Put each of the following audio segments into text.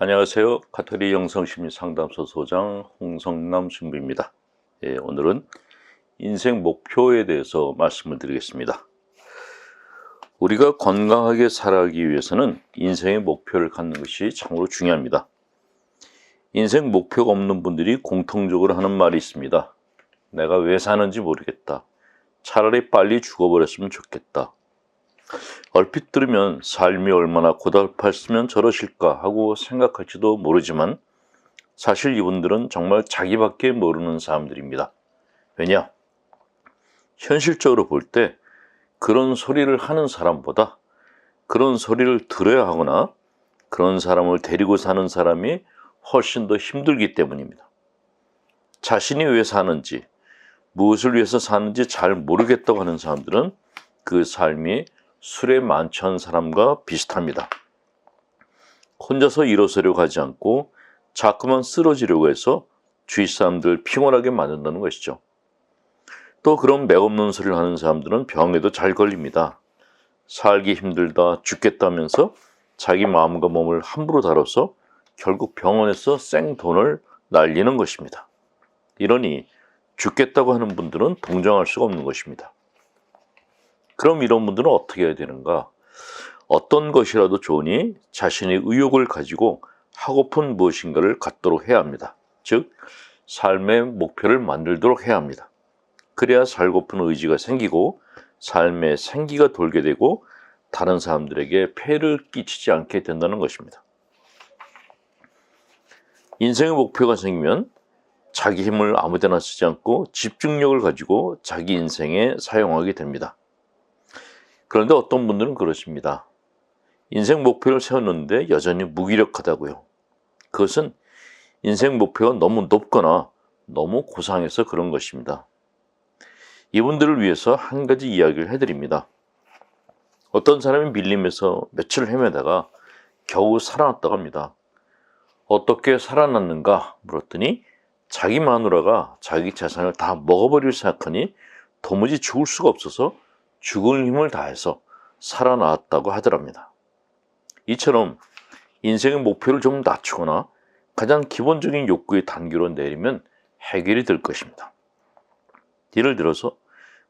안녕하세요. 가톨릭 영성심리상담소 소장 홍성남 신부입니다. 오늘은 인생 목표에 대해서 말씀을 드리겠습니다. 우리가 건강하게 살아가기 위해서는 인생의 목표를 갖는 것이 참으로 중요합니다. 인생 목표가 없는 분들이 공통적으로 하는 말이 있습니다. 내가 왜 사는지 모르겠다. 차라리 빨리 죽어버렸으면 좋겠다. 얼핏 들으면 삶이 얼마나 고달팠으면 저러실까 하고 생각할지도 모르지만 사실 이분들은 정말 자기밖에 모르는 사람들입니다. 왜냐? 현실적으로 볼 때 그런 소리를 하는 사람보다 그런 소리를 들어야 하거나 그런 사람을 데리고 사는 사람이 훨씬 더 힘들기 때문입니다. 자신이 왜 사는지, 무엇을 위해서 사는지 잘 모르겠다고 하는 사람들은 그 삶이 술에 만취한 사람과 비슷합니다. 혼자서 일어서려고 하지 않고 자꾸만 쓰러지려고 해서 주위 사람들 피곤하게 만든다는 것이죠. 또 그런 맥없는 소리를 하는 사람들은 병에도 잘 걸립니다. 살기 힘들다, 죽겠다면서 자기 마음과 몸을 함부로 다뤄서 결국 병원에서 생돈을 날리는 것입니다. 이러니 죽겠다고 하는 분들은 동정할 수가 없는 것입니다. 그럼 이런 분들은 어떻게 해야 되는가? 어떤 것이라도 좋으니 자신의 의욕을 가지고 하고픈 무엇인가를 갖도록 해야 합니다. 즉, 삶의 목표를 만들도록 해야 합니다. 그래야 살고픈 의지가 생기고 삶의 생기가 돌게 되고 다른 사람들에게 폐를 끼치지 않게 된다는 것입니다. 인생의 목표가 생기면 자기 힘을 아무데나 쓰지 않고 집중력을 가지고 자기 인생에 사용하게 됩니다. 그런데 어떤 분들은 그러십니다. 인생 목표를 세웠는데 여전히 무기력하다고요. 그것은 인생 목표가 너무 높거나 너무 고상해서 그런 것입니다. 이분들을 위해서 한 가지 이야기를 해드립니다. 어떤 사람이 밀림에서 며칠 헤매다가 겨우 살아났다고 합니다. 어떻게 살아났는가 물었더니 자기 마누라가 자기 재산을 다 먹어버릴 생각하니 도무지 죽을 수가 없어서 죽을 힘을 다해서 살아나왔다고 하더랍니다. 이처럼 인생의 목표를 좀 낮추거나 가장 기본적인 욕구의 단계로 내리면 해결이 될 것입니다. 예를 들어서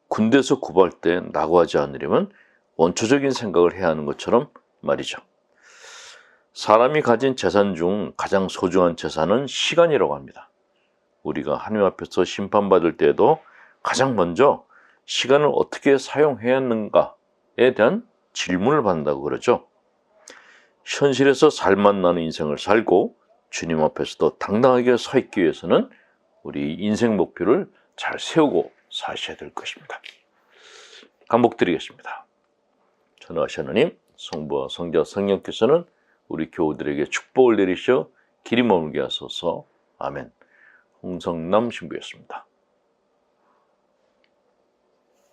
군대에서 구할 때 낙오하지 않으려면 원초적인 생각을 해야 하는 것처럼 말이죠. 사람이 가진 재산 중 가장 소중한 재산은 시간이라고 합니다. 우리가 하나님 앞에서 심판받을 때에도 가장 먼저 시간을 어떻게 사용해야 하는가에 대한 질문을 받는다고 그러죠. 현실에서 살맛 나는 인생을 살고 주님 앞에서도 당당하게 서 있기 위해서는 우리 인생 목표를 잘 세우고 사셔야 될 것입니다. 반복드리겠습니다. 전능하신 하나님, 성부와 성자 성령께서는 우리 교우들에게 축복을 내리셔 길이 머물게 하소서. 아멘. 홍성남 신부였습니다.